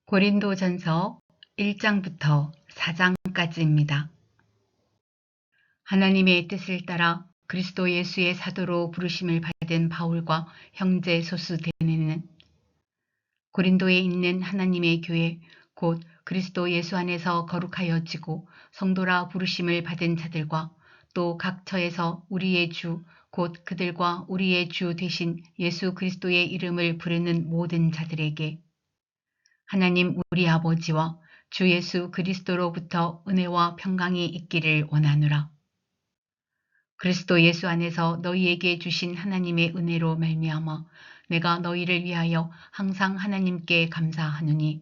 고린도전서 1장부터 4장까지입니다. 하나님의 뜻을 따라 그리스도 예수의 사도로 부르심을 받은 바울과 형제 소수대네는 고린도에 있는 하나님의 교회 곧 그리스도 예수 안에서 거룩하여지고 성도라 부르심을 받은 자들과 또 각 처에서 우리의 주 곧 그들과 우리의 주 되신 예수 그리스도의 이름을 부르는 모든 자들에게 하나님 우리 아버지와 주 예수 그리스도로부터 은혜와 평강이 있기를 원하노라. 그리스도 예수 안에서 너희에게 주신 하나님의 은혜로 말미암아 내가 너희를 위하여 항상 하나님께 감사하노니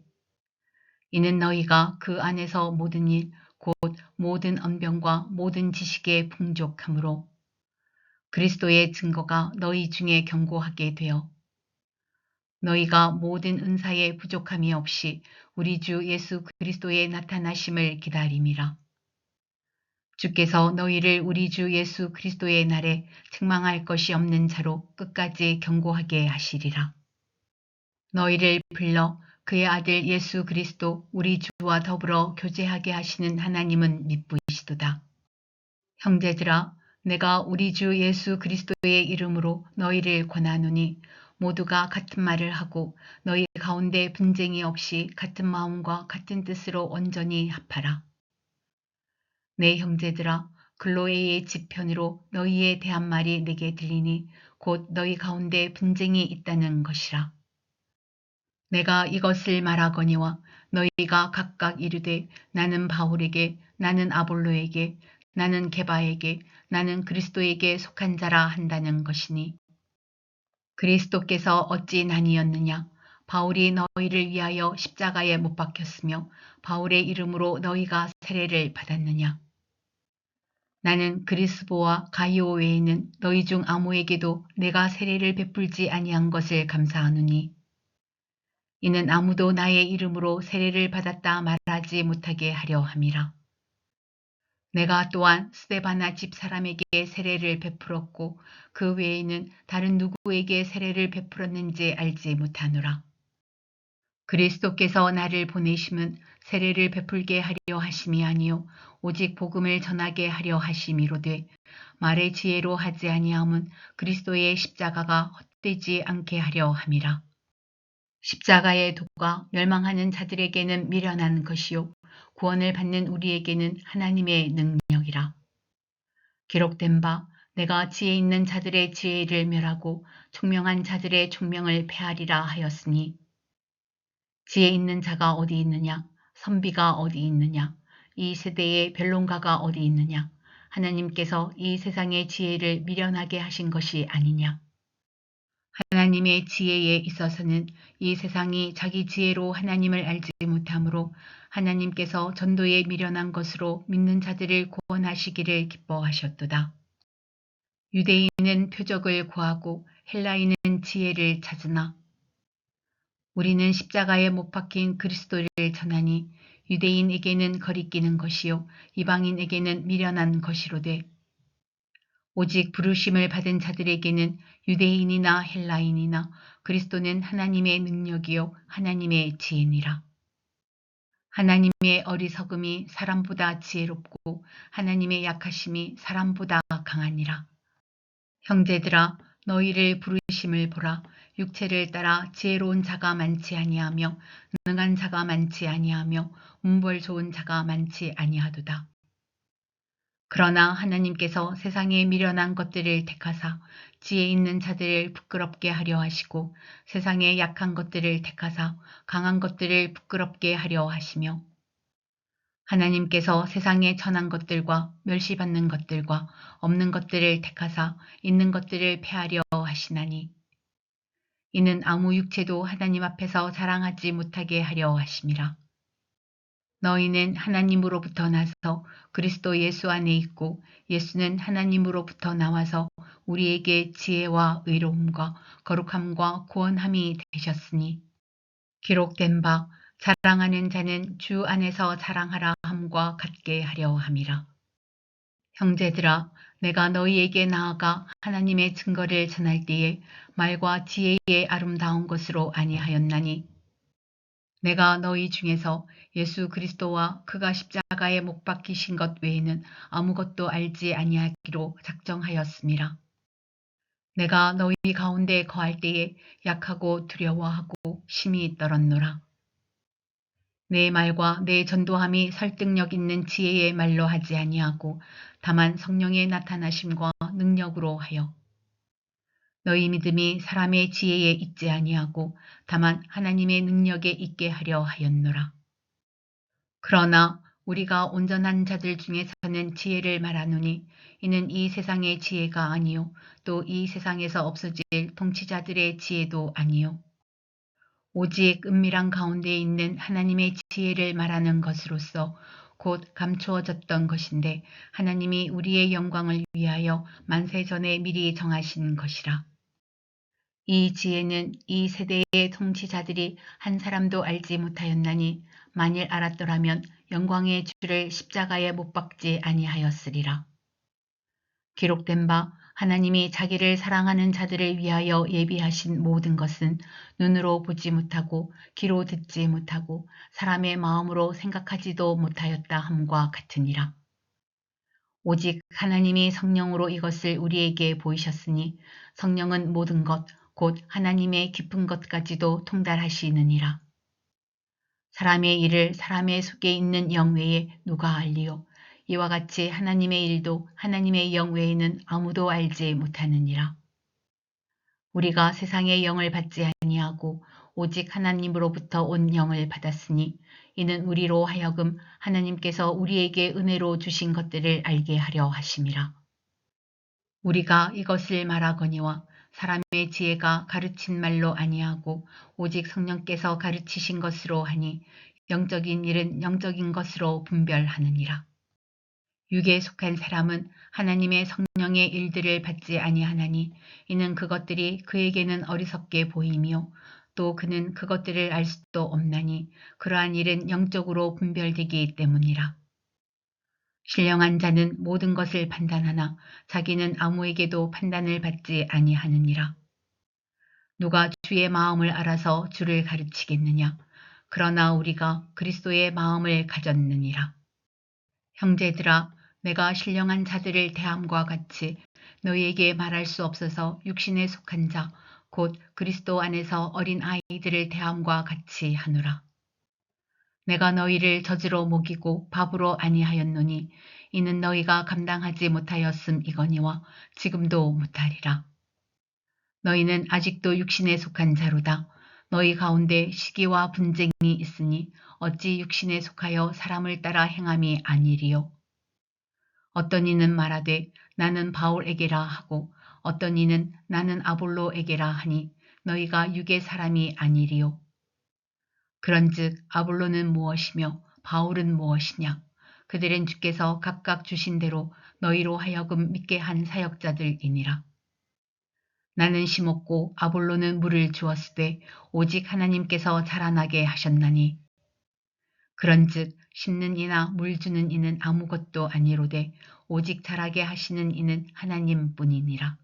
이는 너희가 그 안에서 모든 일 곧 모든 언변과 모든 지식에 풍족함으로 그리스도의 증거가 너희 중에 견고하게 되어 너희가 모든 은사에 부족함이 없이 우리 주 예수 그리스도의 나타나심을 기다림이라. 주께서 너희를 우리 주 예수 그리스도의 날에 책망할 것이 없는 자로 끝까지 견고하게 하시리라. 너희를 불러 그의 아들 예수 그리스도 우리 주와 더불어 교제하게 하시는 하나님은 미쁘시도다. 형제들아, 내가 우리 주 예수 그리스도의 이름으로 너희를 권하노니 모두가 같은 말을 하고 너희 가운데 분쟁이 없이 같은 마음과 같은 뜻으로 온전히 합하라. 내 형제들아, 글로에의 지편으로 너희에 대한 말이 내게 들리니 곧 너희 가운데 분쟁이 있다는 것이라. 내가 이것을 말하거니와 너희가 각각 이르되 나는 바울에게, 나는 아볼로에게, 나는 게바에게, 나는 그리스도에게 속한 자라 한다는 것이니 그리스도께서 어찌 나뉘었느냐? 바울이 너희를 위하여 십자가에 못 박혔으며 바울의 이름으로 너희가 세례를 받았느냐? 나는 그리스보와 가이오 외에는 너희 중 아무에게도 내가 세례를 베풀지 아니한 것을 감사하노니 이는 아무도 나의 이름으로 세례를 받았다 말하지 못하게 하려 함이라. 내가 또한 스데바나 집 사람에게 세례를 베풀었고 그 외에는 다른 누구에게 세례를 베풀었는지 알지 못하노라. 그리스도께서 나를 보내심은 세례를 베풀게 하려 하심이 아니요 오직 복음을 전하게 하려 하심이로되 말의 지혜로 하지 아니함은 그리스도의 십자가가 헛되지 않게 하려 함이라. 십자가의 도가 멸망하는 자들에게는 미련한 것이요 구원을 받는 우리에게는 하나님의 능력이라. 기록된 바 내가 지혜 있는 자들의 지혜를 멸하고 총명한 자들의 총명을 패하리라 하였으니 지혜 있는 자가 어디 있느냐? 선비가 어디 있느냐? 이 세대의 변론가가 어디 있느냐? 하나님께서 이 세상의 지혜를 미련하게 하신 것이 아니냐? 하나님의 지혜에 있어서는 이 세상이 자기 지혜로 하나님을 알지 못하므로 하나님께서 전도에 미련한 것으로 믿는 자들을 구원하시기를 기뻐하셨도다. 유대인은 표적을 구하고 헬라인은 지혜를 찾으나 우리는 십자가에 못 박힌 그리스도를 전하니 유대인에게는 거리끼는 것이요 이방인에게는 미련한 것이로되 오직 부르심을 받은 자들에게는 유대인이나 헬라인이나 그리스도는 하나님의 능력이요 하나님의 지혜니라. 하나님의 어리석음이 사람보다 지혜롭고 하나님의 약하심이 사람보다 강하니라. 형제들아 너희를 부르심을 보라. 육체를 따라 지혜로운 자가 많지 아니하며 능한 자가 많지 아니하며 문벌 좋은 자가 많지 아니하도다. 그러나 하나님께서 세상에 미련한 것들을 택하사 지혜 있는 자들을 부끄럽게 하려 하시고 세상에 약한 것들을 택하사 강한 것들을 부끄럽게 하려 하시며 하나님께서 세상에 천한 것들과 멸시받는 것들과 없는 것들을 택하사 있는 것들을 패하려 하시나니 이는 아무 육체도 하나님 앞에서 자랑하지 못하게 하려 하심이라. 너희는 하나님으로부터 나서 그리스도 예수 안에 있고 예수는 하나님으로부터 나와서 우리에게 지혜와 의로움과 거룩함과 구원함이 되셨으니 기록된 바 자랑하는 자는 주 안에서 자랑하라 함과 같게 하려 함이라. 형제들아 내가 너희에게 나아가 하나님의 증거를 전할 때에 말과 지혜의 아름다운 것으로 아니하였나니 내가 너희 중에서 예수 그리스도와 그가 십자가에 못 박히신 것 외에는 아무것도 알지 아니하기로 작정하였음이라. 내가 너희 가운데 거할 때에 약하고 두려워하고 심히 떨었노라. 내 말과 내 전도함이 설득력 있는 지혜의 말로 하지 아니하고 다만 성령의 나타나심과 능력으로 하여 너희 믿음이 사람의 지혜에 있지 아니하고 다만 하나님의 능력에 있게 하려 하였노라. 그러나 우리가 온전한 자들 중에서는 지혜를 말하노니 이는 이 세상의 지혜가 아니요 또 이 세상에서 없어질 통치자들의 지혜도 아니요 오직 은밀한 가운데 있는 하나님의 지혜를 말하는 것으로서 곧 감추어졌던 것인데 하나님이 우리의 영광을 위하여 만세 전에 미리 정하신 것이라. 이 지혜는 이 세대의 통치자들이 한 사람도 알지 못하였나니 만일 알았더라면 영광의 주를 십자가에 못 박지 아니하였으리라. 기록된 바 하나님이 자기를 사랑하는 자들을 위하여 예비하신 모든 것은 눈으로 보지 못하고 귀로 듣지 못하고 사람의 마음으로 생각하지도 못하였다 함과 같으니라. 오직 하나님이 성령으로 이것을 우리에게 보이셨으니 성령은 모든 것, 곧 하나님의 깊은 것까지도 통달하시느니라. 사람의 일을 사람의 속에 있는 영 외에 누가 알리요? 이와 같이 하나님의 일도 하나님의 영 외에는 아무도 알지 못하느니라. 우리가 세상의 영을 받지 아니하고 오직 하나님으로부터 온 영을 받았으니 이는 우리로 하여금 하나님께서 우리에게 은혜로 주신 것들을 알게 하려 하심이라. 우리가 이것을 말하거니와 사람의 지혜가 가르친 말로 아니하고 오직 성령께서 가르치신 것으로 하니 영적인 일은 영적인 것으로 분별하느니라. 육에 속한 사람은 하나님의 성령의 일들을 받지 아니하나니 이는 그것들이 그에게는 어리석게 보이며 또 그는 그것들을 알 수도 없나니 그러한 일은 영적으로 분별되기 때문이라. 신령한 자는 모든 것을 판단하나 자기는 아무에게도 판단을 받지 아니하느니라. 누가 주의 마음을 알아서 주를 가르치겠느냐. 그러나 우리가 그리스도의 마음을 가졌느니라. 형제들아, 내가 신령한 자들을 대함과 같이 너희에게 말할 수 없어서 육신에 속한 자, 곧 그리스도 안에서 어린 아이들을 대함과 같이 하노라. 내가 너희를 젖으로 먹이고 밥으로 아니하였노니 이는 너희가 감당하지 못하였음이거니와 지금도 못하리라. 너희는 아직도 육신에 속한 자로다. 너희 가운데 시기와 분쟁이 있으니 어찌 육신에 속하여 사람을 따라 행함이 아니리요. 어떤 이는 말하되 나는 바울에게라 하고 어떤 이는 나는 아볼로에게라 하니 너희가 육의 사람이 아니리요. 그런즉 아볼로는 무엇이며 바울은 무엇이냐. 그들은 주께서 각각 주신 대로 너희로 하여금 믿게 한 사역자들이니라. 나는 심었고 아볼로는 물을 주었으되 오직 하나님께서 자라나게 하셨나니 그런즉 심는 이나 물 주는 이는 아무것도 아니로되 오직 자라게 하시는 이는 하나님뿐이니라.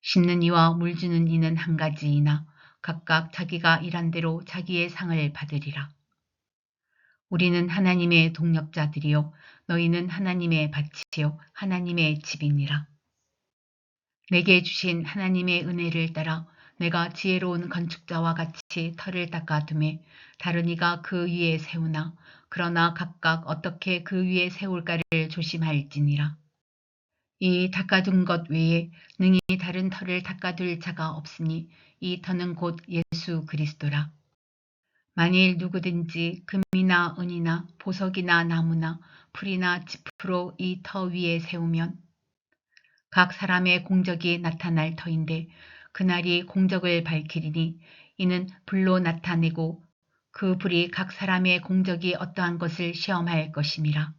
심는 이와 물 주는 이는 한 가지이나 각각 자기가 일한 대로 자기의 상을 받으리라. 우리는 하나님의 동력자들이요 너희는 하나님의 밭이요 하나님의 집이니라. 내게 주신 하나님의 은혜를 따라 내가 지혜로운 건축자와 같이 터를 닦아두매 다른 이가 그 위에 세우나 그러나 각각 어떻게 그 위에 세울까를 조심할지니라. 이 닦아둔 것 외에 능히 다른 터를 닦아둘 자가 없으니 이 터는 곧 예수 그리스도라. 만일 누구든지 금이나 은이나 보석이나 나무나 풀이나 짚으로 이 터 위에 세우면 각 사람의 공적이 나타날 터인데 그날이 공적을 밝히리니 이는 불로 나타내고 그 불이 각 사람의 공적이 어떠한 것을 시험할 것임이라.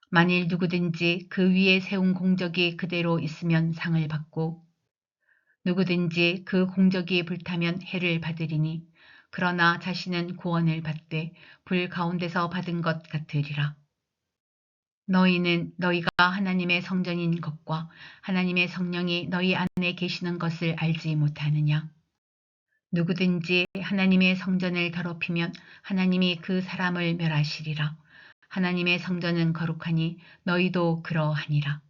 만일 누구든지 그 위에 세운 공적이 그대로 있으면 상을 받고 누구든지 그 공적이 불타면 해를 받으리니 그러나 자신은 구원을 받되 불 가운데서 받은 것 같으리라. 너희는 너희가 하나님의 성전인 것과 하나님의 성령이 너희 안에 계시는 것을 알지 못하느냐. 누구든지 하나님의 성전을 더럽히면 하나님이 그 사람을 멸하시리라. 하나님의 성전은 거룩하니 너희도 그러하니라.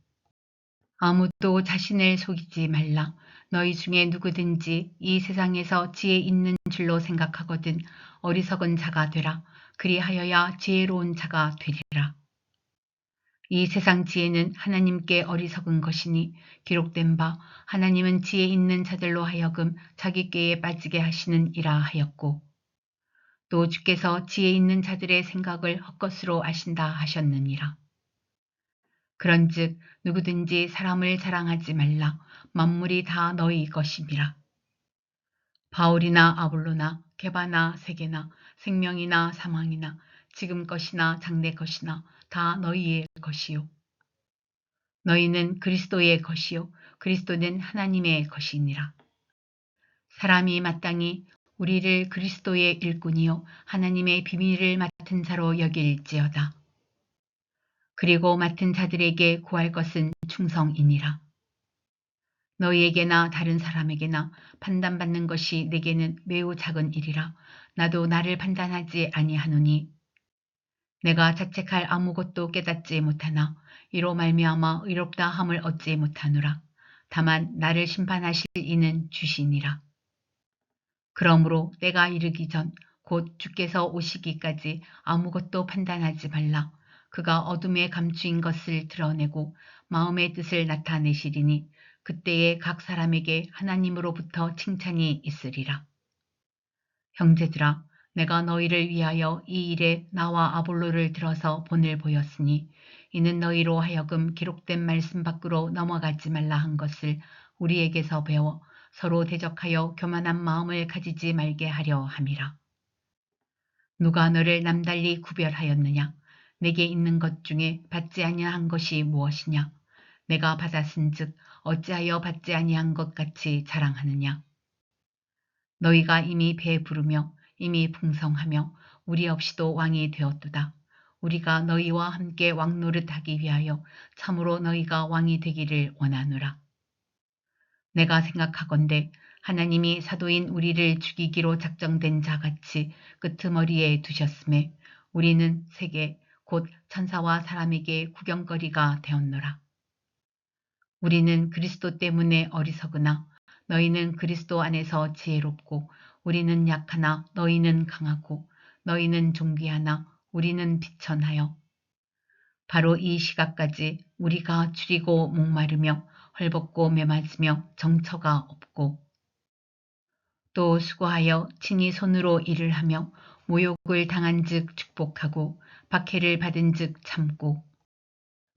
아무도 자신을 속이지 말라. 너희 중에 누구든지 이 세상에서 지혜 있는 줄로 생각하거든 어리석은 자가 되라. 그리하여야 지혜로운 자가 되리라. 이 세상 지혜는 하나님께 어리석은 것이니 기록된 바 하나님은 지혜 있는 자들로 하여금 자기 꾀에 빠지게 하시는 이라 하였고, 또 주께서 지혜 있는 자들의 생각을 헛것으로 아신다 하셨느니라. 그런즉 누구든지 사람을 자랑하지 말라. 만물이 다 너희 것임이라. 바울이나 아볼로나 게바나 세게나 생명이나 사망이나 지금 것이나 장래 것이나 다 너희의 것이요 너희는 그리스도의 것이요 그리스도는 하나님의 것이니라. 사람이 마땅히 우리를 그리스도의 일꾼이요 하나님의 비밀을 맡은 자로 여길지어다. 그리고 맡은 자들에게 구할 것은 충성이니라. 너희에게나 다른 사람에게나 판단받는 것이 내게는 매우 작은 일이라. 나도 나를 판단하지 아니하노니 내가 자책할 아무것도 깨닫지 못하나 이로 말미암아 의롭다 함을 얻지 못하노라. 다만 나를 심판하실 이는 주시니라. 그러므로 때가 이르기 전 곧 주께서 오시기까지 아무것도 판단하지 말라. 그가 어둠에 감추인 것을 드러내고 마음의 뜻을 나타내시리니 그때에 각 사람에게 하나님으로부터 칭찬이 있으리라. 형제들아, 내가 너희를 위하여 이 일에 나와 아볼로를 들어서 본을 보였으니 이는 너희로 하여금 기록된 말씀 밖으로 넘어가지 말라 한 것을 우리에게서 배워 서로 대적하여 교만한 마음을 가지지 말게 하려 함이라. 누가 너를 남달리 구별하였느냐? 내게 있는 것 중에 받지 아니한 것이 무엇이냐? 내가 받았은즉 어찌하여 받지 아니한 것 같이 자랑하느냐? 너희가 이미 배부르며 이미 풍성하며 우리 없이도 왕이 되었도다. 우리가 너희와 함께 왕 노릇하기 위하여 참으로 너희가 왕이 되기를 원하노라. 내가 생각하건대 하나님이 사도인 우리를 죽이기로 작정된 자같이 끄트머리에 두셨음에 우리는 세계 곧 천사와 사람에게 구경거리가 되었노라. 우리는 그리스도 때문에 어리석으나 너희는 그리스도 안에서 지혜롭고 우리는 약하나 너희는 강하고 너희는 존귀하나 우리는 비천하여 바로 이 시각까지 우리가 줄이고 목마르며 헐벗고 메맞으며 정처가 없고 또 수고하여 친히 손으로 일을 하며 모욕을 당한즉 축복하고 박해를 받은즉 참고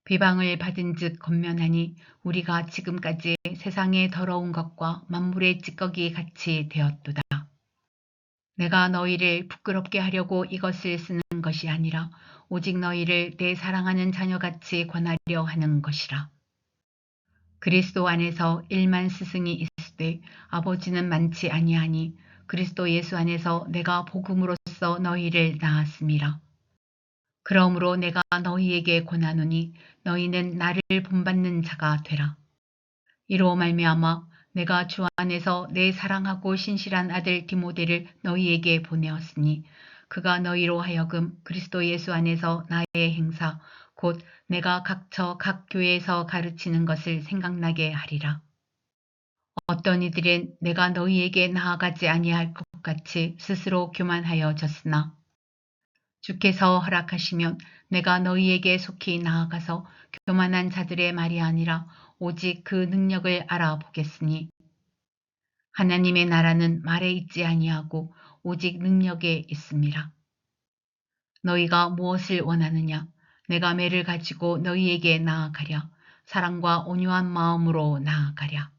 비방을 받은즉 권면하니 우리가 지금까지 세상의 더러운 것과 만물의 찌꺼기 같이 되었도다. 내가 너희를 부끄럽게 하려고 이것을 쓰는 것이 아니라 오직 너희를 내 사랑하는 자녀같이 권하려 하는 것이라. 그리스도 안에서 1만 스승이 있으되 아버지는 많지 아니하니 그리스도 예수 안에서 내가 복음으로써 너희를 낳았음이라. 그러므로 내가 너희에게 권하노니 너희는 나를 본받는 자가 되라. 이로 말미암아 내가 주 안에서 내 사랑하고 신실한 아들 디모데를 너희에게 보내었으니 그가 너희로 하여금 그리스도 예수 안에서 나의 행사 곧 내가 각처 각 교회에서 가르치는 것을 생각나게 하리라. 어떤 이들은 내가 너희에게 나아가지 아니할 것 같이 스스로 교만하여졌으나 주께서 허락하시면 내가 너희에게 속히 나아가서 교만한 자들의 말이 아니라 오직 그 능력을 알아보겠으니 하나님의 나라는 말에 있지 아니하고 오직 능력에 있음이라. 너희가 무엇을 원하느냐? 내가 매를 가지고 너희에게 나아가랴. 사랑과 온유한 마음으로 나아가랴.